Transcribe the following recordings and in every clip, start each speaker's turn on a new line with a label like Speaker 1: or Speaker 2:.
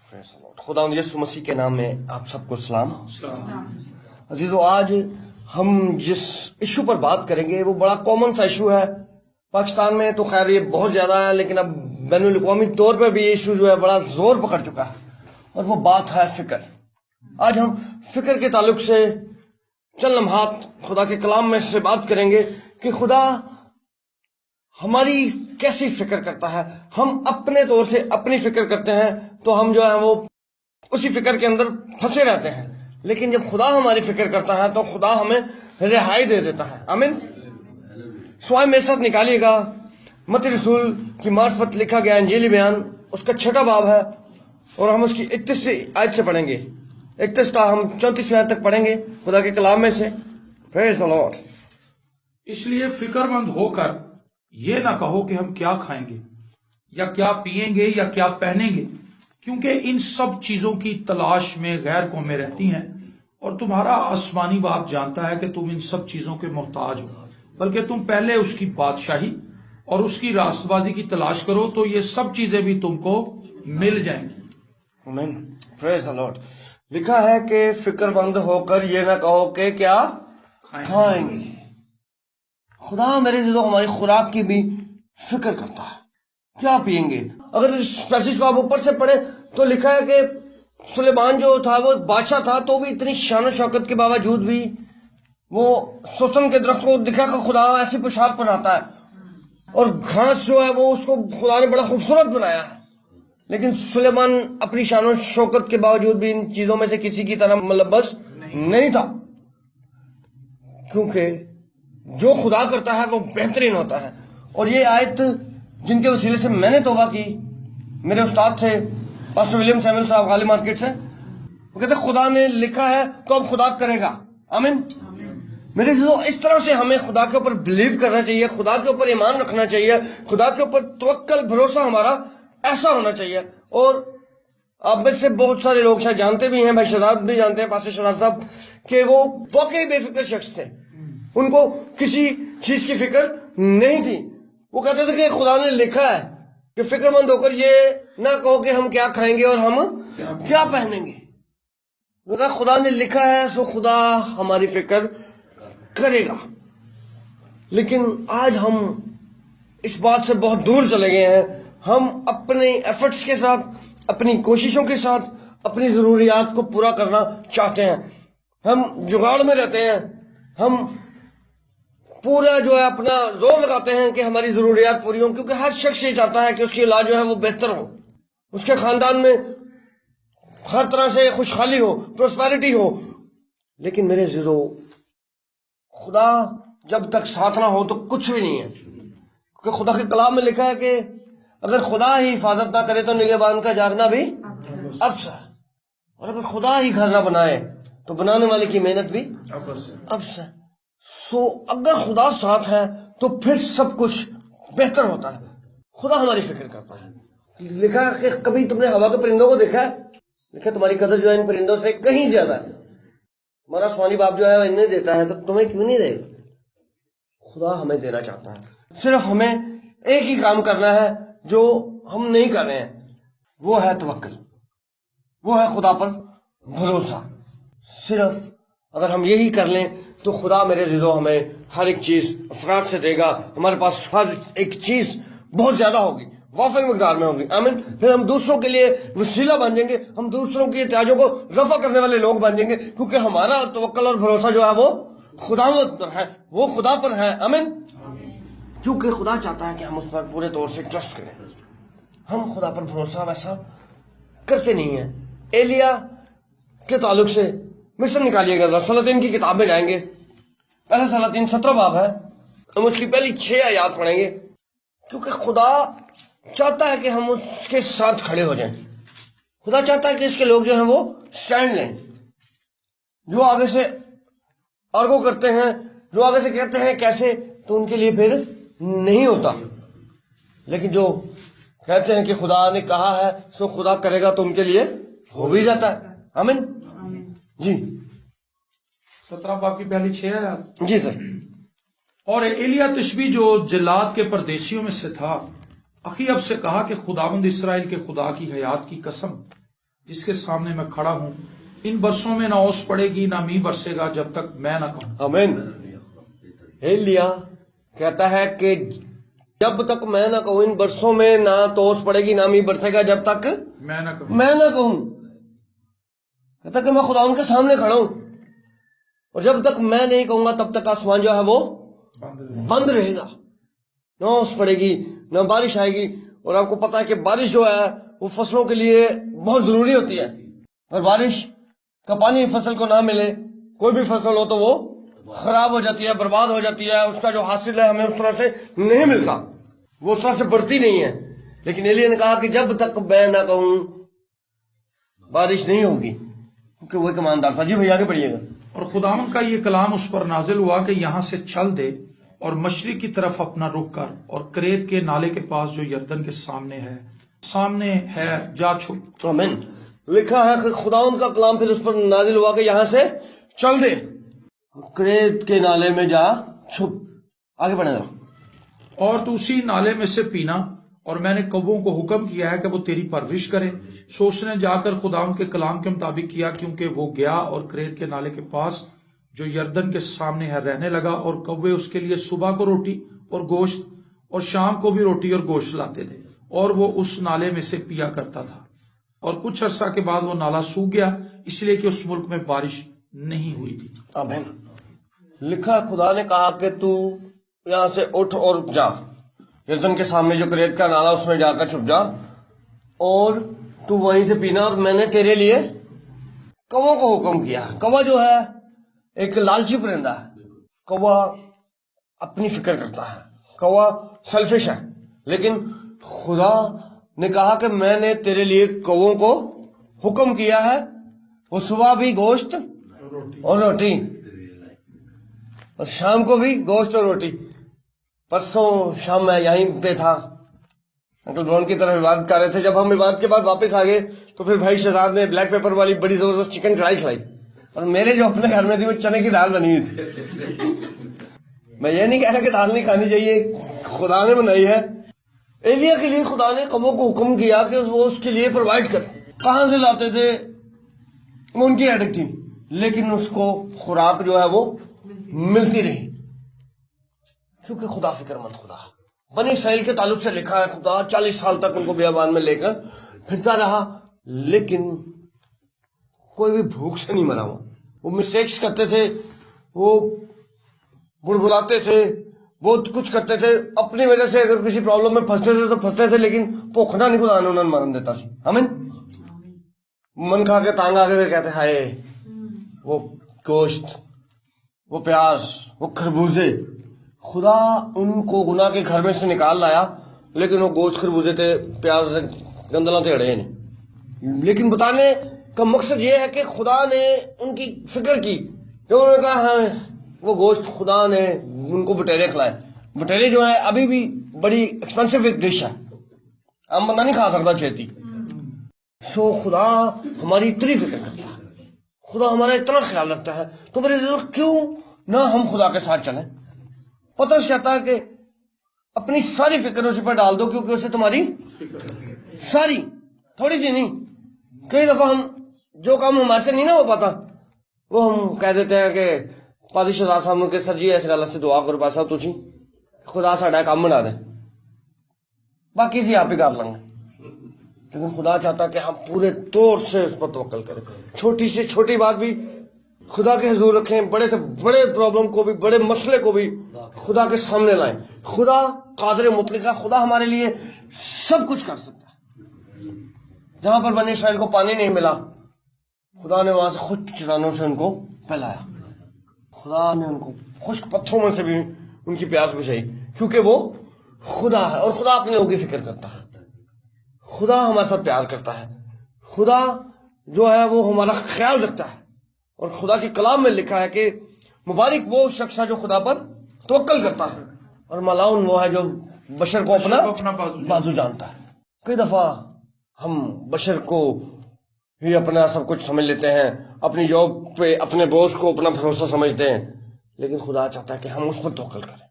Speaker 1: خدا یسوع مسیح کے نام میں آپ سب کو سلام۔ عزیزو، آج ہم جس ایشو پر بات کریں گے وہ بڑا کامن سا ایشو ہے پاکستان میں، تو خیر یہ بہت زیادہ ہے، لیکن اب بین الاقوامی طور پہ بھی یہ ایشو جو ہے بڑا زور پکڑ چکا ہے، اور وہ بات ہے فکر۔ آج ہم فکر کے تعلق سے چند لمحات خدا کے کلام میں سے بات کریں گے کہ خدا ہماری کیسی فکر کرتا ہے۔ ہم اپنے طور سے اپنی فکر کرتے ہیں تو ہم جو ہے وہ اسی فکر کے اندر پھنسے رہتے ہیں، لیکن جب خدا ہماری فکر کرتا ہے تو خدا ہمیں رہائی دے دیتا ہے۔ آمین۔ سوائے میرے ساتھ نکالیے گا متی رسول کی معرفت لکھا گیا انجیلی بیان، اس کا 6واں باب ہے، اور ہم اس کی 31ویں آیت سے پڑھیں گے، 31 تا ہم 34ویں آیت تک پڑھیں گے خدا کے کلام میں سے۔ پریز دی لارڈ۔
Speaker 2: اس لیے فکر مند ہو کر یہ نہ کہو کہ ہم کیا کھائیں گے یا کیا پیئیں گے یا کیا پہنیں گے، کیونکہ ان سب چیزوں کی تلاش میں غیر قومیں رہتی ہیں، اور تمہارا آسمانی باپ جانتا ہے کہ تم ان سب چیزوں کے محتاج ہو۔ بلکہ تم پہلے اس کی بادشاہی اور اس کی راست بازی کی تلاش کرو تو یہ سب چیزیں بھی تم کو مل جائیں گی۔
Speaker 1: آمین۔ پریز دی لارڈ۔ لکھا ہے کہ فکر مند ہو کر یہ نہ کہو کہ کیا کھائیں گے۔ خدا میرے دل ہماری خوراک کی بھی فکر کرتا ہے، کیا پئیں گے۔ اگر اس پیسج کو آپ اوپر سے پڑھیں تو لکھا ہے کہ سلیمان جو تھا وہ بادشاہ تھا، تو بھی اتنی شان و شوکت کے باوجود بھی وہ سوسن کے درخت کو دکھا کہ خدا ایسی پوشاک پہناتا ہے، اور گھاس جو ہے وہ اس کو خدا نے بڑا خوبصورت بنایا ہے، لیکن سلیمان اپنی شان و شوکت کے باوجود بھی ان چیزوں میں سے کسی کی طرح ملبس نہیں تھا، کیونکہ جو خدا کرتا ہے وہ بہترین ہوتا ہے۔ اور یہ آیت جن کے وسیلے سے میں نے توبہ کی، میرے استاد تھے پاسٹر ولیم سیمل صاحب غالب مارکیٹ سے، وہ کہتے خدا نے لکھا ہے تو اب خدا کرے گا۔ آمین۔ میرے اس طرح سے ہمیں خدا کے اوپر بلیو کرنا چاہیے، خدا کے اوپر ایمان رکھنا چاہیے، خدا کے اوپر توکل بھروسہ ہمارا ایسا ہونا چاہیے۔ اور آپ میں سے بہت سارے لوگ شاید جانتے بھی ہیں، بھائی شہزاد بھی جانتے ہیں، پاسٹر شہزاد صاحب، کہ وہ واقعی بے فکر شخص تھے، ان کو کسی چیز کی فکر نہیں تھی۔ وہ کہتے تھے کہ خدا نے لکھا ہے کہ فکر مند ہو کر یہ نہ کہو کہ ہم کیا کھائیں گے اور ہم کیا پہنیں گے۔ خدا نے لکھا ہے سو خدا ہماری فکر کرے گا۔ لیکن آج ہم اس بات سے بہت دور چلے گئے ہیں۔ ہم اپنے ایفرٹس کے ساتھ، اپنی کوششوں کے ساتھ اپنی ضروریات کو پورا کرنا چاہتے ہیں، ہم جگاڑ میں رہتے ہیں، ہم پورا جو ہے اپنا زور لگاتے ہیں کہ ہماری ضروریات پوری ہوں، کیونکہ ہر شخص یہ چاہتا ہے کہ اس کی اولاد جو ہے وہ بہتر ہو، اس کے خاندان میں ہر طرح سے خوشحالی ہو، پروسپیرٹی ہو۔ لیکن میرے عزیزو، خدا جب تک ساتھ نہ ہو تو کچھ بھی نہیں ہے، کیونکہ خدا کے کلام میں لکھا ہے کہ اگر خدا ہی حفاظت نہ کرے تو نگہبان کا جاگنا بھی افس ہے، اور اگر خدا ہی گھر نہ بنائے تو بنانے والے کی محنت بھی افس ہے۔ سو اگر خدا ساتھ ہے تو پھر سب کچھ بہتر ہوتا ہے۔ خدا ہماری فکر کرتا ہے۔ لکھا ہے کہ کبھی تم نے ہوا کے پرندوں کو دیکھا ہے؟ لکھا تمہاری قدر جو ہے ان پرندوں سے کہیں زیادہ ہے، ہمارا آسمانی باپ جو ہے وہ انہیں دیتا ہے، تو تمہیں کیوں نہیں دے گا؟ خدا ہمیں دینا چاہتا ہے، صرف ہمیں ایک ہی کام کرنا ہے جو ہم نہیں کر رہے ہیں، وہ ہے توکل، وہ ہے خدا پر بھروسہ۔ صرف اگر ہم یہی کر لیں تو خدا میرے عزیزو ہمیں ہر ایک چیز افراد سے دے گا، ہمارے پاس ہر ایک چیز بہت زیادہ ہوگی، وافر مقدار میں ہوگی۔ آمین۔ پھر ہم دوسروں کے لیے وسیلہ بن جائیں گے، ہم دوسروں کی احتیاجوں کو رفع کرنے والے لوگ بن جائیں گے، کیونکہ ہمارا توکل اور بھروسہ جو ہے وہ خدا پر ہے، وہ خدا پر ہے۔ آمین۔ کیونکہ خدا چاہتا ہے کہ ہم اس پر پورے طور سے ٹرسٹ کریں۔ ہم خدا پر بھروسہ ویسا کرتے نہیں ہیں۔ ایلیا کے تعلق سے مثال نکالیے گا، سلاطین کی کتاب میں جائیں گے، پہلا سلاطین 17 باب ہے، ہم اس کی پہلی 6 آیات پڑھیں گے، کیونکہ خدا چاہتا ہے کہ ہم اس کے ساتھ کھڑے ہو جائیں۔ خدا چاہتا ہے کہ اس کے لوگ جو ہیں وہ سٹینڈ لیں، جو آگے سے آرگو کرتے ہیں، جو آگے سے کہتے ہیں کیسے، تو ان کے لیے پھر نہیں ہوتا، لیکن جو کہتے ہیں کہ خدا نے کہا ہے سو خدا کرے گا تو ان کے لیے ہو بھی جاتا ہے۔ آمین۔ جی
Speaker 2: 17 باب کی پہلی 6 آیات۔
Speaker 1: جی سر۔
Speaker 2: اور ایلیا تشبی جو جلاد کے پردیسیوں میں سے تھا، اخیب سے کہا کہ خداوند اسرائیل کے خدا کی حیات کی قسم، جس کے سامنے میں کھڑا ہوں، ان برسوں میں نہ اوس پڑے گی نہ می برسے گا جب تک میں نہ کہوں۔
Speaker 1: آمین۔ ایلیا کہتا ہے کہ جب تک میں نہ کہوں، ان برسوں میں نہ تو اوس پڑے گی نہ می برسے گا جب تک
Speaker 2: میں نہ کہوں۔
Speaker 1: میں نہ کہوں۔ کہتا کہ میں خدا ان کے سامنے کھڑا ہوں، اور جب تک میں نہیں کہوں گا تب تک آسمان جو ہے وہ بند رہے گا، نہ اوس پڑے گی نہ بارش آئے گی۔ اور آپ کو پتا ہے کہ بارش جو ہے وہ فصلوں کے لیے بہت ضروری ہوتی ہے، اور بارش کا پانی فصل کو نہ ملے، کوئی بھی فصل ہو تو وہ خراب ہو جاتی ہے، برباد ہو جاتی ہے، اس کا جو حاصل ہے ہمیں اس طرح سے نہیں ملتا، وہ اس طرح سے بڑھتی نہیں ہے۔ لیکن ایلیا نے کہا کہ جب تک میں نہ کہوں بارش نہیں ہوگی، کیونکہ وہ ایک ایماندار تھا۔ جی بھائی آگے بڑھیے گا۔
Speaker 2: اور خداوند کا یہ کلام اس پر نازل ہوا کہ یہاں سے چل دے اور مشرق کی طرف اپنا رخ کر، اور کریت کے نالے کے پاس جو یردن کے سامنے ہے جا چھپ۔
Speaker 1: آمین۔ لکھا ہے کہ خداوند کا کلام پھر اس پر نازل ہوا کہ یہاں سے چل دے، کریت کے نالے میں جا چھپ۔ آگے بڑھے ذرا۔
Speaker 2: اور تو اسی نالے میں سے پینا، اور میں نے کبوں کو حکم کیا ہے کہ وہ تیری پرورش کرے۔ سو اس نے جا کر خداوند کے کلام کے مطابق کیا، کیونکہ وہ گیا اور کریت کے نالے کے پاس جو یردن کے سامنے ہے رہنے لگا، اور کوے اس کے لیے صبح کو روٹی اور گوشت اور شام کو بھی روٹی اور گوشت لاتے تھے، اور وہ اس نالے میں سے پیا کرتا تھا۔ اور کچھ عرصہ کے بعد وہ نالا سوکھ گیا، اس لیے کہ اس ملک میں بارش نہیں ہوئی تھی۔
Speaker 1: آمین۔ لکھا خدا نے کہا کہ تو یہاں سے اٹھ اور جا، یردن کے سامنے جو کریت کا نالا اس میں جا کر چھپ جا، اور تو وہیں سے پینا، اور میں نے تیرے لیے کوا کو حکم کیا۔ کوا جو ہے ایک لالچی پرندہ ہے، کوا اپنی فکر کرتا ہے، کوا سیلفش ہے، لیکن خدا نے کہا کہ میں نے تیرے لیے کووں کو حکم کیا ہے، وہ صبح بھی گوشت اور روٹی، اور شام کو بھی گوشت اور روٹی۔ پرسوں شام میں یہیں پہ تھا، انکل برون کی طرف عبادت کر رہے تھے۔ جب ہم عبادت کے بعد واپس آ گئے تو پھر بھائی شہزاد نے بلیک پیپر والی بڑی زبردست چکن کڑھائی کھلائی، اور میرے جو اپنے گھر میں تھی وہ چنے کی دال بنی ہوئی تھی۔ میں یہ نہیں کہہ رہا کہ دال نہیں کھانی چاہیے، خدا نے بنائی ہے۔ ایلیا کے لیے خدا نے کبوں کو حکم کیا کہ وہ اس کے لیے پرووائڈ کرے۔ کہاں سے لاتے تھے؟ وہ ان کی ایڈک تھی، لیکن اس کو خوراک جو ہے وہ ملتی رہی، کیونکہ خدا فکر مند خدا ہے۔ بنی اسرائیل کے تعلق سے لکھا ہے خدا 40 سال تک ان کو بیابان میں لے کر پھرتا رہا، لیکن کوئی بھی بھوک سے نہیں مرا ہوا۔ وہ مسٹیکس کرتے تھے، وہ بڑبڑاتے تھے، بہت کچھ کرتے تھے، اپنی وجہ سے اگر کسی پرابلم میں پھنستے تھے تو پھنستے تھے، لیکن پوکھنا نہیں خدا نے انہوں نے مرن دیتا سی۔ آمین۔ من کھا کے تانگ آ کے پھر کہتے ہائے وہ گوشت، وہ پیاز، وہ خربوزے۔ خدا ان کو گناہ کے گھر میں سے نکال لایا، لیکن وہ گوشت خربوزے تھے، پیاز گندلا تھے اڑے نہیں۔ لیکن بتانے کا مقصد یہ ہے کہ خدا نے ان کی فکر کی، جو انہوں نے کہا ہاں وہ گوشت، خدا نے ان کو بٹیرے کھلائے۔ بٹیرے جو ہے ابھی بھی بڑی ایکسپینسو ایک ڈش ہے، عام بندہ نہیں کھا سکتا چھیتی۔ سو خدا ہماری اتنی فکر کرتا ہے، خدا ہمارا اتنا خیال رکھتا ہے، تو میرے ضرور کیوں نہ ہم خدا کے ساتھ چلیں۔ پترس کہتا ہے کہ اپنی ساری فکر اسی پر ڈال دو، کیونکہ اسے تمہاری ساری، تھوڑی سی نہیں۔ کئی دفعہ ہم جو کام ہمارے سے نہیں نہ ہو پاتا وہ ہم کہہ دیتے ہیں کہ پادی شہزاد صاحب نے کہ سر جی اس گل سے دعا کرو پا صاحب تسی خدا ساڈا کام بنا دے، باقی سی آپ ہی کر لیں گے۔ لیکن خدا چاہتا کہ ہم پورے طور سے اس پر توکل کریں، چھوٹی سے چھوٹی بات بھی خدا کے حضور رکھیں، بڑے سے بڑے پرابلم کو بھی، بڑے مسئلے کو بھی خدا کے سامنے لائیں۔ خدا قادر مطلق ہے، خدا ہمارے لیے سب کچھ کر سکتا ہے۔ جہاں پر بنی اسرائیل کو پانی نہیں ملا، خدا نے وہاں سے خشک چٹانوں سے ان کو پلایا، خدا نے ان کو خشک پتھروں میں سے بھی ان کی پیاس بجھائی، کیونکہ وہ خدا ہے، اور خدا اپنے لوگوں کی فکر کرتا ہے، خدا ہمارے ساتھ پیار کرتا ہے، خدا جو ہے وہ ہمارا خیال رکھتا ہے۔ اور خدا کے کلام میں لکھا ہے کہ مبارک وہ شخص ہے جو خدا پر توکل کرتا ہے، اور ملاؤن وہ ہے جو بشر کو اپنا بازو جانتا ہے۔ کئی دفعہ ہم بشر کو ہی اپنا سب کچھ سمجھ لیتے ہیں، اپنی جاب پہ اپنے باس کو اپنا بھروسہ سمجھتے ہیں، لیکن خدا چاہتا ہے کہ ہم اس پر توکل کریں،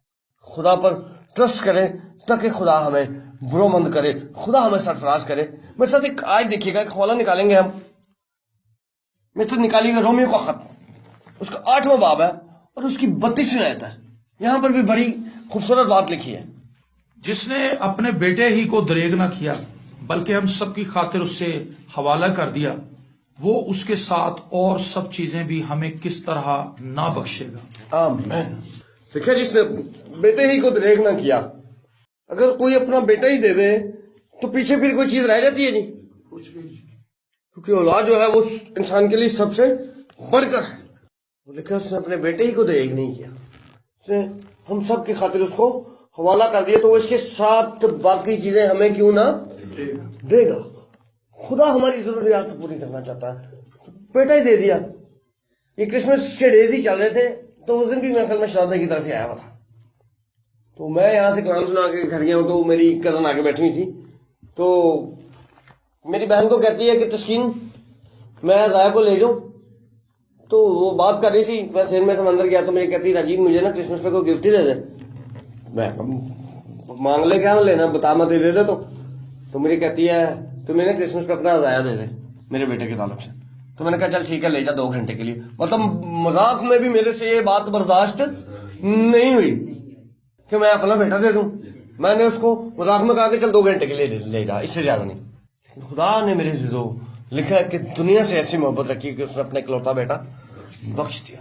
Speaker 1: خدا پر ٹرسٹ کریں، تاکہ خدا ہمیں برومند کرے, خدا ہمیں سرفراز کرے. میرے ساتھ ایک آیت دیکھیے گا, ایک حوالہ نکالیں گے ہم. میرے ساتھ نکالیے گا رومیو کا خط, اس کا 8واں باب ہے اور اس کی 32ویں آیت ہے. یہاں پر بھی بڑی خوبصورت بات لکھی ہے.
Speaker 2: جس نے اپنے بیٹے ہی کو دریغ نہ کیا بلکہ ہم سب کی خاطر اس سے حوالہ کر دیا, وہ اس کے ساتھ اور سب چیزیں بھی ہمیں کس طرح نہ بخشے گا.
Speaker 1: آمین. دیکھیں, جس نے بیٹے ہی کو دریغ نہ کیا, اگر کوئی اپنا بیٹا ہی دے دے تو پیچھے پھر کوئی چیز رہ جاتی ہے جی؟
Speaker 2: کچھ بھی.
Speaker 1: کیونکہ اولاد جو ہے وہ انسان کے لیے سب سے بڑھ کر ہے. لیکن اس نے اپنے بیٹے ہی کو دریغ نہیں کیا, اس نے ہم سب کی خاطر اس کو حوالہ کر دیا, تو وہ اس کے ساتھ باقی چیزیں ہمیں کیوں نہ دے گا. خدا ہماری ضروریات کو پوری کرنا چاہتا ہے, بیٹا ہی دے دیا. یہ کرسمس کے ڈیز ہی چل رہے تھے, تو اس دن بھی میرے خیال میں شادی کی طرف ہی آیا ہوا تھا. تو میں یہاں سے کلام سنا کے گھر گیا ہوں, تو میری کزن آگے بیٹھی ہوئی تھی, تو میری بہن کو کہتی ہے کہ تسکین میں ضائع کو لے جاؤں. تو وہ بات کر رہی تھی, میں سین میں اندر گیا, تو مجھے کہتی راجیو مجھے نا کرسمس پہ کوئی گفٹ ہی دے دے. میں مانگ لے کیا لینا, بتا مت دے دے. تو مجھے کہتی ہے تو میں نے کرسمس پہ اپنا ضائع دے دے میرے بیٹے کے تعلق سے. تو میں نے کہا چل ٹھیک ہے لے جا 2 گھنٹے کے لیے. مطلب مذاق میں بھی میرے سے یہ بات برداشت نہیں ہوئی کہ میں اپنا بیٹا دے دوں. میں نے اس کو مذاق میں کہا کہ چل 2 گھنٹے کے لیے لے جا, اس سے زیادہ نہیں. لیکن خدا نے میرے سے لکھا ہے کہ دنیا سے ایسی محبت رکھی کہ اس نے اپنا اکلوتا بیٹا بخش دیا.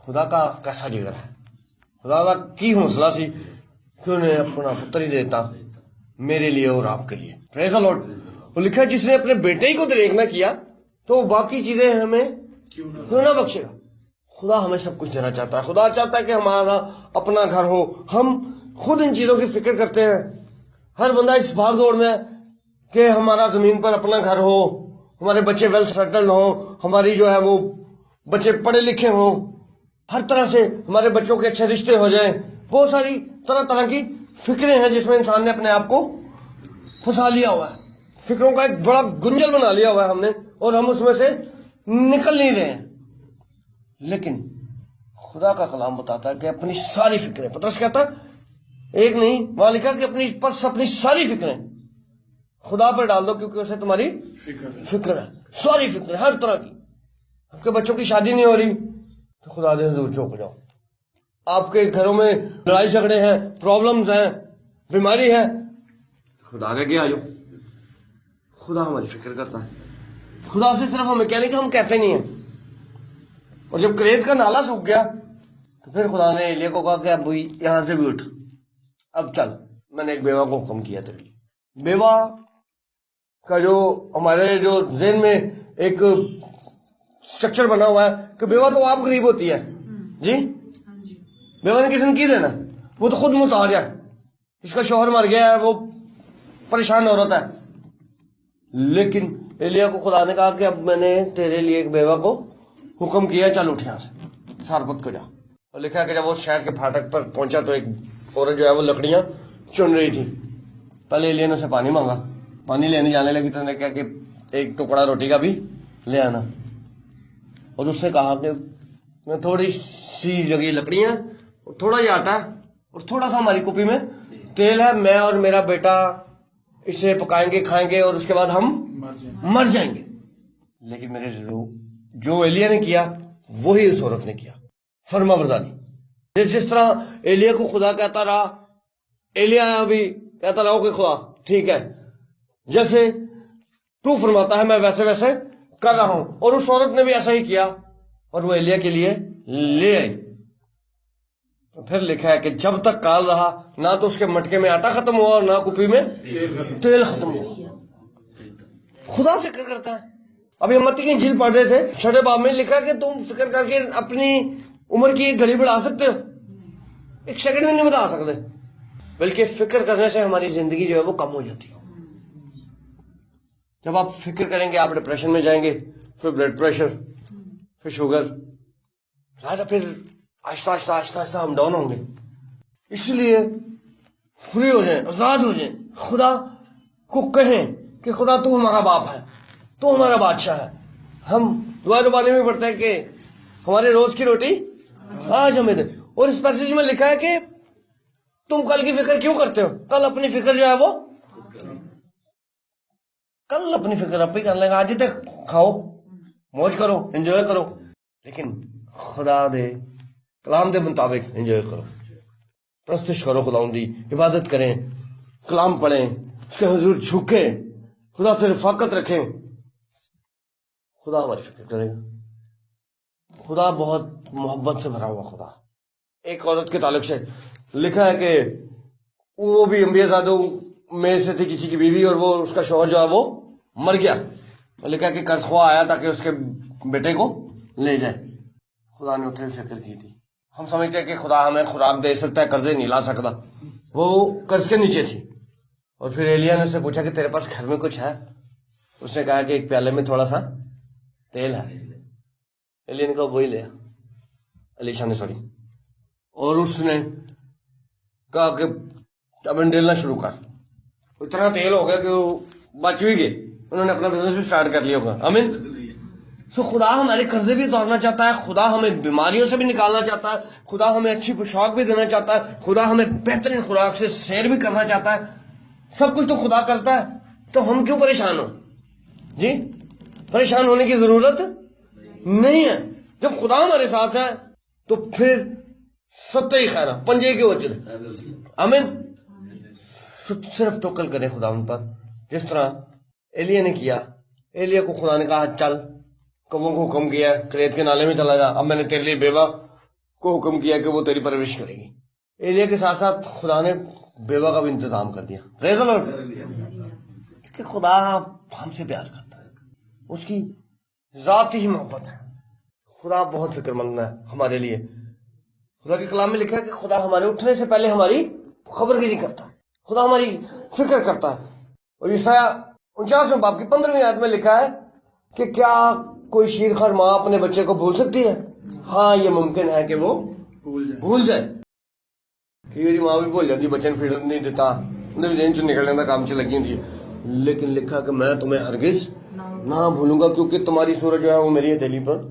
Speaker 1: خدا کا کیسا جگر ہے, خدا کا کی حوصلہ سی کہ انہیں اپنا پتر ہی دیتا میرے لیے اور آپ کے لیے. پریز دی لارڈ. وہ لکھا ہے جس نے اپنے بیٹے ہی کو دریغ نہ کیا تو باقی چیزیں ہمیں کیوں نہ بخشے گا. خدا ہمیں سب کچھ دینا چاہتا ہے. خدا چاہتا ہے کہ ہمارا اپنا گھر ہو. ہم خود ان چیزوں کی فکر کرتے ہیں. ہر بندہ اس بھاگ دوڑ میں کہ ہمارا زمین پر اپنا گھر ہو, ہمارے بچے ویل سیٹلڈ ہوں, ہماری جو ہے وہ بچے پڑھے لکھے ہوں, ہر طرح سے ہمارے بچوں کے اچھے رشتے ہو جائیں. بہت ساری طرح طرح کی فکریں ہیں جس میں انسان نے اپنے آپ کو پھنسا لیا ہوا ہے. فکروں کا ایک بڑا گنجل بنا لیا ہوا ہے ہم نے, اور ہم اس میں سے نکل نہیں رہے ہیں. لیکن خدا کا کلام بتاتا ہے کہ اپنی ساری فکریں, پترس کہتا ایک نہیں, وہاں لکھا کہ اپنی ساری فکریں خدا پر ڈال دو کیونکہ اسے تمہاری فکر ہے. ساری فکریں ہر طرح کی. آپ کے بچوں کی شادی نہیں ہو رہی تو خدا دے حضور چوک ہو جاؤ. آپ کے گھروں میں لڑائی جھگڑے ہیں, پرابلمز ہیں, بیماری ہے, خدا کے آگے آ جاؤ. خدا ہماری فکر کرتا ہے. خدا سے صرف ہمیں کہنے کہ ہم کہتے نہیں ہیں. اور جب کریت کا نالا سوکھ گیا تو پھر خدا نے ایلیا کو کہا کہ اب یہاں سے بھی اٹھ, اب چل, میں نے ایک بیوہ کو حکم کیا تیرے لیے. بیوہ کا جو ہمارے جو ذہن میں ایک سٹرکچر بنا ہوا ہے کہ بیوہ تو آپ غریب ہوتی ہے جی, بیوہ نے کسی نے کی دینا, وہ تو خود محتاج ہے, اس کا شوہر مر گیا ہے, وہ پریشان عورت ہے. لیکن ایلیا کو خدا نے کہا کہ اب میں نے تیرے لیے ایک بیوہ کو حکم کیا, چل اٹھ یہاں سے سارپت کو جا. اور لکھا کہ جب وہ شہر کے پھاٹک پر پہنچا تو ایک عورت جو ہے وہ لکڑیاں چن رہی تھی. پہلے ایلیا نے اسے پانی مانگا, پانی لینے جانے لگی تو نے کہا کہ ایک ٹکڑا روٹی کا بھی لے آنا. اور اس نے کہا کہ میں تھوڑی سی جگہ لکڑیاں اور تھوڑا ہی آٹا اور تھوڑا سا ہماری کپی میں تیل ہے, میں اور میرا بیٹا اسے پکائیں گے, کھائیں گے, اور اس کے بعد ہم مر جائیں گے. لیکن میرے جو ایلیا نے کیا وہی اس عورت نے کیا, فرما برداری. جس طرح ایلیا کو خدا کہتا رہا, ایلیا بھی کہتا رہا کہ خدا ٹھیک ہے, جیسے تو فرماتا ہے میں ویسے ویسے کر رہا ہوں. اور اس عورت نے بھی ایسا ہی کیا اور وہ ایلیا کے لیے لے آئی. پھر لکھا ہے کہ جب تک کال رہا نہ تو اس کے مٹکے میں آٹا ختم ہوا اور نہ کپی میں تیل ختم ہوا. خدا فکر کرتا ہے. ابھی ہم متی کی انجیل پڑھ رہے تھے, 6 باب میں لکھا کہ تم فکر کر کے اپنی عمر کی ایک گھڑی بڑھا سکتے ہو, ایک سیکنڈ میں نہیں بتا سکتے. بلکہ فکر کرنے سے ہماری زندگی جو ہے وہ کم ہو جاتی ہے. جب آپ فکر کریں گے آپ ڈپریشن میں جائیں گے, پھر بلڈ پریشر, پھر شوگر, پھر آہستہ آہستہ آہستہ آہستہ ہم ڈاؤن ہوں گے. اس لیے فری ہو جائیں, آزاد ہو جائیں. خدا کو کہیں کہ خدا تو ہمارا باپ ہے, تو ہمارا بادشاہ ہے. ہم دعا ربانی میں پڑھتے ہیں کہ ہمارے روز کی روٹی آج ہمیں دے. اور اس پیسج میں لکھا ہے کہ تم کل کی فکر کیوں کرتے ہو؟ کل اپنی فکر جو ہے وہ کل اپنی فکر اب ہی کر لیں گے. آج تک کھاؤ، موج کرو، انجوائے کرو، لیکن خدا دے کلام دے مطابق انجوائے کرو، پرستش کرو، خدا دی عبادت کریں، کلام پڑھیں، اس کے حضور جھکیں، خدا سے رفاقت رکھیں. خدا ہماری فکر کرے گا. خدا بہت محبت سے بھرا ہوا خدا. ایک عورت کے تعلق سے لکھا ہے کہ وہ بھی انبیاء زادوں میں سے تھی کسی کی بیوی، اور وہ اس کا شوہر جو ہے وہ مر گیا. لکھا کہ قرض خواہ آیا تاکہ اس کے بیٹے کو لے جائے. خدا نے اتنے فکر کی تھی. ہم سمجھتے ہیں کہ خدا ہمیں خوراک دے سکتا ہے، قرضے نہیں لا سکتا. وہ قرض کے نیچے تھی، اور پھر ایلیا نے اس سے پوچھا کہ تیرے پاس گھر میں کچھ ہے؟ اس نے کہا کہ ایک پیالے میں تھوڑا سا تیل ہے. ایلیا نے کہا وہی لیا، علیشا نے سوری، اور اس نے کہا کہ اب ڈیلنا شروع کر. اتنا تیل ہو گیا کہ وہ بچ بھی گئے. انہوں نے اپنا بزنس بھی سٹارٹ کر لیا ہوگا. آمین. سو خدا ہمارے قرضے بھی اتارنا چاہتا ہے، خدا ہمیں بیماریوں سے بھی نکالنا چاہتا ہے، خدا ہمیں اچھی پوشاک بھی دینا چاہتا ہے، خدا ہمیں بہترین خوراک سے سیر بھی کرنا چاہتا ہے. سب کچھ تو خدا کرتا ہے، تو ہم کیوں پریشان ہو؟ جی پریشان ہونے کی ضرورت نہیں ہے. جب خدا ہمارے ساتھ ہے تو پھر ستے ہی خیرہ پنجے کے وجہ. آمین. صرف توکل کریں خدا ان پر، جس طرح ایلیا نے کیا. ایلیا کو خدا نے کہا چل، کبوں کو حکم کیا کریت کے نالے میں چلا جا. اب میں نے تیرے لیے بیوہ کو حکم کیا کہ وہ تیری پرورش کرے گی. ایلیا کے ساتھ ساتھ خدا نے بیوہ کا بھی انتظام کر دیا. پریز دی لارڈ. کہ خدا ہم سے پیار کرتا ہے، اس کی ذاتی ہی محبت ہے. خدا بہت فکر مند ہے ہمارے لیے. خدا کے کلام میں لکھا ہے کہ خدا ہمارے اٹھنے سے پہلے ہماری خبر گیری کرتا ہے، خدا ہماری فکر کرتا ہے. اور یسایہ 49 باب کی 15ویں آیت میں لکھا ہے کہ کیا کوئی شیرخوار ماں اپنے بچے کو بھول سکتی ہے؟ ہاں یہ ممکن ہے کہ وہ بھول جائے. کہ میری ماں بھی بھول جاتی، بچے نے فیڈ نہیں دیتا، انہیں بھی دین سے نکلنے کا کام سے لگی ہوتی ہے. لیکن لکھا کہ میں تمہیں ہرگز نہ بھولوں گا، کیونکہ تمہاری صورت جو ہے وہ میری ہتھیلی پر،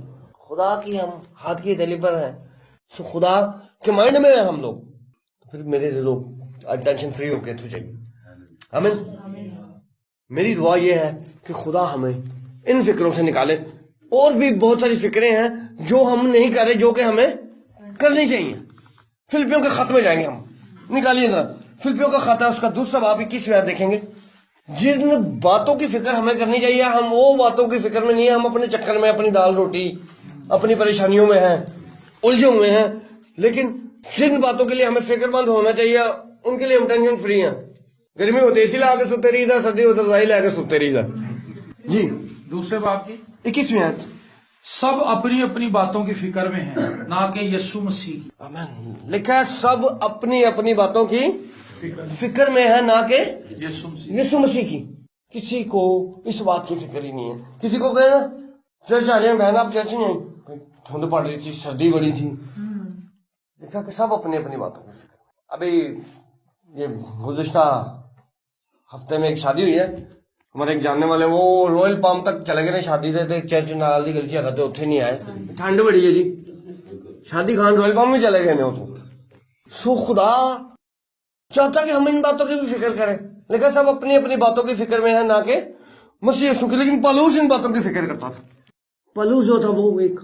Speaker 1: خدا کی ہم ہاتھ کی ہتھیلی پر ہے. سو خدا کے مائنڈ میں ہیں ہم لوگ. پھر میرے سے لوگ آج ٹینشن فری ہو کے تو چاہیے. آمین. میری دعا یہ ہے کہ خدا ہمیں ان فکروں سے نکالے. اور بھی بہت ساری فکریں ہیں جو ہم نہیں کر رہے، جو کہ ہمیں کرنی چاہیے. فلپیوں کے خط میں جائیں گے ہم. نکالیے ذرا فلپیوں کا خط ہے، اس کا 2 باب 21 آیت دیکھیں گے. جن باتوں کی فکر ہمیں کرنی چاہیے، ہم وہ باتوں کی فکر میں نہیں ہیں. ہم اپنے چکر میں، اپنی دال روٹی، اپنی پریشانیوں میں ہیں، الجھے ہوئے ہیں. لیکن جن باتوں کے لیے ہمیں فکر مند ہونا چاہیے، ان کے لیے ہم ٹینشن فری ہیں. گرمی ہوتے اسی لا کے ستے رہی دا، سردی ہوتے رضائی لا کے ستے رہی دا. جی
Speaker 2: 2 باب کی
Speaker 1: 21ویں آیت.
Speaker 2: سب اپنی اپنی باتوں کی فکر میں ہیں، نہ کہ یسوع مسیح کی.
Speaker 1: آمین. لکھا ہے سب اپنی اپنی باتوں کی فکر میں ہے، نہ کہ یسوع مسیح کی. کسی کو اس بات کی فکر ہی نہیں ہے. کسی کو کہنا چرچ آ جائیں، بہن آپ چرچ نہیں آئی، دھند پڑ رہی تھی، سردی بڑی تھی. لکھا کہ سب اپنی اپنی باتوں کی فکر. ابھی یہ گزشتہ ہفتے میں ایک شادی ہوئی ہے، ہمارے ایک جاننے والے، وہ رویل پام تک چلے گئے شادی دے، چرچ نال دی گلی آتے اتنے نہیں آئے. ٹھنڈ بڑی ہے جی، شادی خان رویل پام بھی چلے گئے وہ تو. سو خدا چاہتا کہ ہم ان باتوں کی بھی فکر کریں. لیکن سب اپنی اپنی باتوں کی فکر میں ہے، نہ کہ مسیح یسوع کی. لیکن پالوس ان باتوں کی فکر کرتا تھا. پالوس جو تھا وہ ایک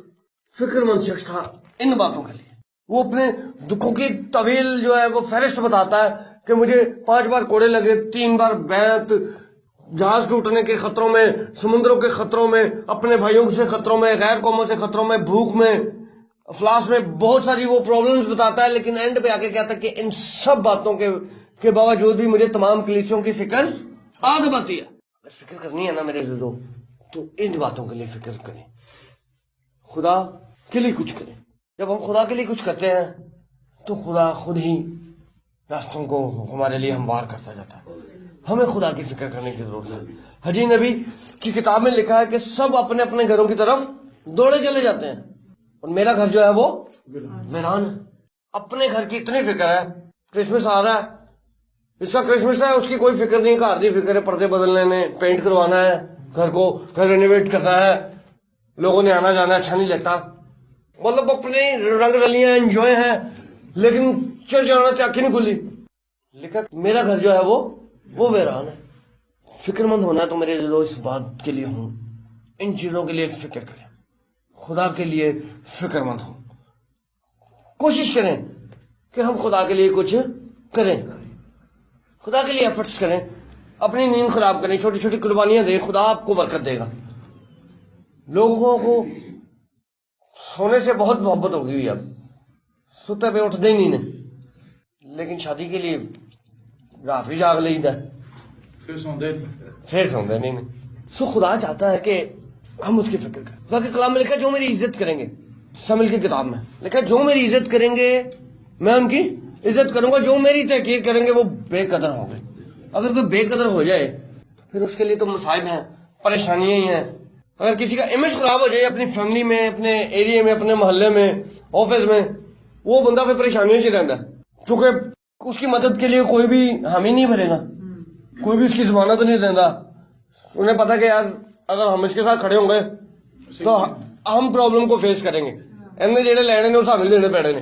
Speaker 1: فکر مند شخص تھا ان باتوں کے لیے. وہ اپنے دکھوں کی طویل جو ہے وہ فہرست بتاتا ہے کہ مجھے 5 بار کوڑے لگے، 3 بار بیعت، جہاز ٹوٹنے کے خطروں میں، سمندروں کے خطروں میں، اپنے بھائیوں سے خطروں میں، غیر قوموں سے خطروں میں، بھوک میں، افلاس میں، بہت ساری وہ پرابلمز بتاتا ہے. لیکن اینڈ پہ آ کے کہتا ہے کہ ان سب باتوں کے باوجود بھی مجھے تمام کلیسیوں کی فکر آگ آتی ہے. اگر فکر کرنی ہے نا میرے عزیزو، تو ان باتوں کے لیے فکر کریں، خدا کے لیے کچھ کریں. جب ہم خدا کے لیے کچھ کرتے ہیں تو خدا خود ہی راستوں کو ہمارے لیے ہموار کرتا جاتا ہے. ہمیں خدا کی فکر کرنے کی ضرورت ہے. حدیث نبی کی کتاب میں لکھا ہے کہ سب اپنے اپنے گھروں کی طرف دوڑے چلے جاتے ہیں، اور میرا گھر جو ہے وہ ویران ہے. اپنے گھر کی اتنی فکر ہے. کرسمس آ رہا ہے، اس کا کرسمس ہے، اس کی کوئی فکر نہیں. گھر کی فکر ہے، پردے بدلنے نے، پینٹ کروانا ہے، گھر رینویٹ کرنا ہے، لوگوں نے آنا جانا اچھا نہیں لگتا. مطلب اپنے رنگ رلیاں انجوائے ہیں، لیکن چرچ جانا چاکی نہیں کھلی. لکھا میرا گھر جو ہے وہ ویران ہے. فکر مند ہونا ہے تو میرے دلوں اس بات کے لیے ہوں، ان چیزوں کے لیے فکر کریں، خدا کے لیے فکر مند ہوں. کوشش کریں کہ ہم خدا کے لیے کچھ کریں، خدا کے لیے ایفرٹس کریں، اپنی نیند خراب کریں، چھوٹی چھوٹی قربانیاں دیں، خدا آپ کو برکت دے گا. لوگوں کو سونے سے بہت محبت ہوگی ہوئی، اب سوتے پہ اٹھتے ہی نہیں، لیکن شادی کے لیے رات بھی جاگ لئی دا،
Speaker 2: پھر
Speaker 1: سوندے نہیں. سو خدا چاہتا ہے کہ ہم اس کی فکر کریں. خدا کے کلام میں لکھا جو میری عزت کریں گے، شامل کی کتاب میں لکھا جو میری عزت کریں گے میں ان کی عزت کروں گا، جو میری تحقیر کریں گے وہ بے قدر ہوں گے. اگر کوئی بے قدر ہو جائے پھر اس کے لیے تو مصائب ہیں، پریشانیاں ہی ہیں. اگر کسی کا امیج خراب ہو جائے اپنی فیملی میں، اپنے ایریے میں، اپنے محلے میں، آفس میں، وہ بندہ پھر پریشانیوں سے رہتا ہے، چونکہ اس کی مدد کے لیے کوئی بھی حامی نہیں بھرے گا، کوئی بھی اس کی ضمانت نہیں دینا. انہیں پتا کہ یار اگر ہم اس کے ساتھ کھڑے ہوں گے تو ہم پرابلم کو فیس کریں گے، انہیں جڑے لینے نے وہ سامنے دینے پیڑے نے.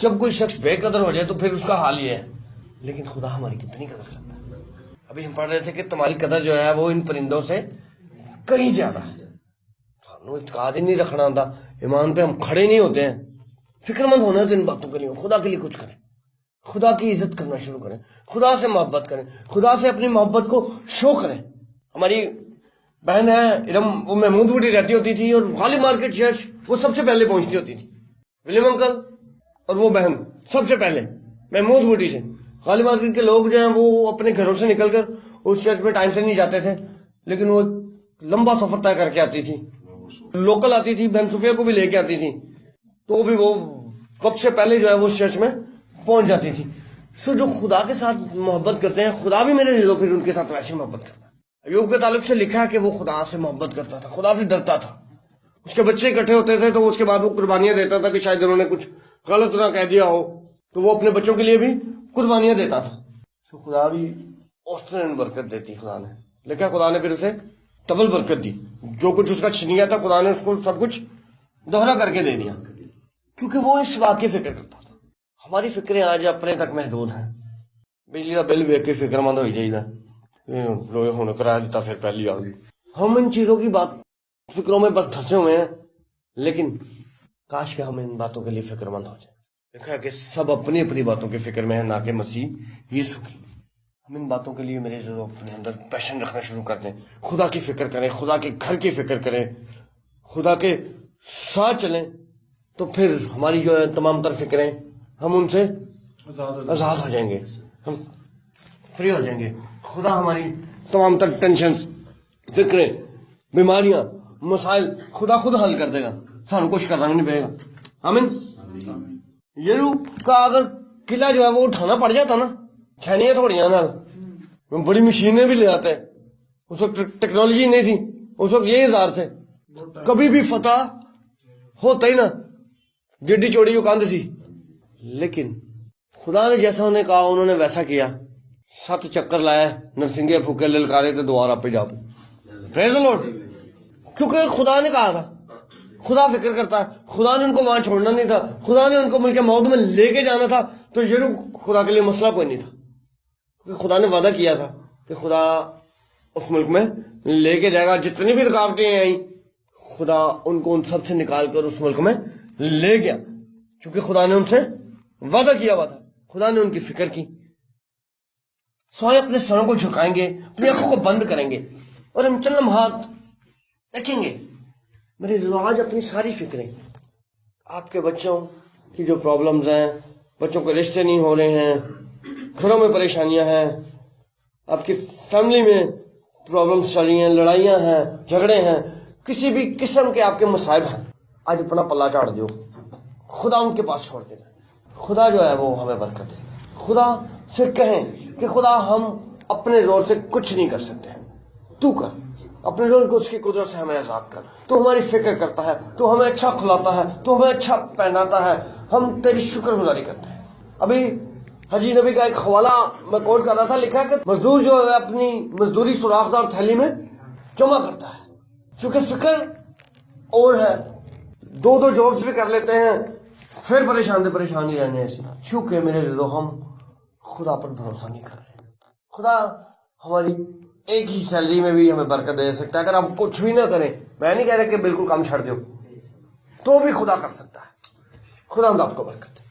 Speaker 1: جب کوئی شخص بے قدر ہو جائے تو پھر اس کا حال یہ ہے. لیکن خدا ہماری کتنی قدر کرتا ہے. ابھی ہم پڑھ رہے تھے کہ تمہاری قدر جو ہے وہ ان پرندوں سے کہیں زیادہ ہے. ہمیں اعتقاد ہی نہیں رکھنا آتا، ایمان پہ ہم کھڑے نہیں ہوتے ہیں. فکر مند ہونا ہے تو ان باتوں کے لیے خدا کے لیے کچھ کریں، خدا کی عزت کرنا شروع کریں، خدا سے محبت کریں، خدا سے اپنی محبت کو شو کریں. ہماری بہن ہے ارم، وہ محمود بوٹی رہتی ہوتی تھی اور غالب مارکیٹ چرچ وہ سب سے پہلے پہنچتی ہوتی تھی. ولیم انکل اور وہ بہن سب سے پہلے محمود بوٹی سے. غالب مارکیٹ کے لوگ جو ہیں وہ اپنے گھروں سے نکل کر اس چرچ میں ٹائم سے نہیں جاتے تھے، لیکن وہ لمبا سفر طے کر کے آتی تھی. لوکل آتی تھی، بہن صوفیہ کو بھی لے کے آتی تھی، تو بھی وہ وقت سے پہلے جو ہے وہ اس چرچ میں پہنچ جاتی تھی. سو جو خدا کے ساتھ محبت کرتے ہیں خدا بھی میرے دلوں پھر ان کے ساتھ ویسی محبت کرتا ہے. ایوب کے تعلق سے لکھا ہے کہ وہ خدا سے محبت کرتا تھا، خدا سے ڈرتا تھا. اس کے بچے اکٹھے ہوتے تھے تو اس کے بعد وہ قربانیاں دیتا تھا کہ شاید انہوں نے کچھ غلط نہ کہہ دیا ہو، تو وہ اپنے بچوں کے لیے بھی قربانیاں دیتا تھا. تو خدا بھی اس طرح برکت دیتی. خدا نے لکھا خدا نے پھر اسے ڈبل برکت دی. جو کچھ اس کا چھن گیا تھا خدا نے اس کو سب کچھ دوہرا کر کے دے دیا، کیونکہ وہ اس بات کی فکر کرتا تھا. ہماری فکریں آج اپنے تک محدود ہیں. بجلی کا بل ویک کے فکر مند ہو جائے گا، ہونے کرایہ دیتا پھر پہلی آ گئی. ہم ان چیزوں کی بات فکروں میں بس دھسے ہوئے ہیں، لیکن کاش کہ ہم ان باتوں کے لیے فکر مند ہو جائیں. دیکھا کہ سب اپنی اپنی باتوں کی فکر میں ہے، نہ کہ مسیح یسوع کی. ہم ان باتوں کے لیے میرے ضرور اپنے اندر پیشن رکھنا شروع کر دیں. خدا کی فکر کریں، خدا کے گھر کی فکر کریں، خدا کے ساتھ چلیں، تو پھر ہماری جو ہے تمام تر فکریں ہم ان سے آزاد ہو جائیں گے، ہم فری ہو جائیں گے. خدا ہماری تمام تر ٹینشنز، فکریں، بیماریاں، مسائل خدا خود حل کر دے گا، سانو کچھ کرنا نہیں پڑے گا. آمین. یرو کا اگر قلعہ جو ہے وہ اٹھانا پڑ جاتا نا چھینیاں تھوڑیاں نال، بڑی مشینیں بھی لے آتے. اس وقت ٹیکنالوجی نہیں تھی، اس وقت یہ ہزار تھے، کبھی بھی فتح ہوتا ہی نا، جڈی چوڑی وہ کاندھ سی. لیکن خدا نے جیسا انہیں کہا انہوں نے ویسا کیا. 7 چکر لائے، نرسنگے پھوکے، للکارے تے دوبارہ پہ جا پریز دی لارڈ. کیونکہ خدا نے کہا تھا، خدا فکر کرتا ہے. خدا نے ان کو وہاں چھوڑنا نہیں تھا، خدا نے ان کو ملک موت میں لے کے جانا تھا. تو یہ خدا کے لیے مسئلہ کوئی نہیں تھا، کیونکہ خدا نے وعدہ کیا تھا کہ خدا اس ملک میں لے کے جائے گا. جتنی بھی رکاوٹیں آئیں خدا ان کو ان سب سے نکال کر اس ملک میں لے گیا، کیونکہ خدا نے ان سے وعدہ کیا ہوا تھا. خدا نے ان کی فکر کی. سوائے اپنے سروں کو جھکائیں گے، اپنی آنکھوں کو بند کریں گے اور ہم چند لمحات دیکھیں گے. میرے آج اپنی ساری فکریں آپ کے بچوں کی جو پرابلمز ہیں، بچوں کے رشتے نہیں ہو رہے ہیں، گھروں میں پریشانیاں ہیں، آپ کی فیملی میں پرابلمز چل رہی ہیں، لڑائیاں ہیں، جھگڑے ہیں، کسی بھی قسم کے آپ کے مصائب ہیں، آج اپنا پلہ چاڑ دو، خدا ان کے پاس چھوڑ کے جائیں. خدا جو ہے وہ ہمیں برکت دے. خدا سے کہیں کہ خدا ہم اپنے زور سے کچھ نہیں کر سکتے، تو کر اپنے زور کو، اس کی قدرت سے ہمیں آزاد کر. تو ہماری فکر کرتا ہے، تو ہمیں اچھا کھلاتا ہے، تو ہمیں اچھا پہناتا ہے. ہم تیری شکر گزاری کرتے ہیں. ابھی حجی نبی کا ایک حوالہ میں کوٹ کر رہا تھا، لکھا ہے کہ مزدور جو ہے اپنی مزدوری سوراخ دار تھیلی میں جمع کرتا ہے، کیونکہ فکر اور ہے. 2 جابس بھی کر لیتے ہیں، پھر پریشان ہی رہنے ایسی. کیونکہ میرے لوگ ہم خدا پر بھروسہ نہیں کر رہے. خدا ہماری ایک ہی سیلری میں بھی ہمیں برکت دے سکتا ہے. اگر آپ کچھ بھی نہ کریں, میں نہیں کہہ رہا کہ بالکل کام چھڑ دو, تو بھی خدا کر سکتا ہے. خدا ہم آپ کو برکت دے.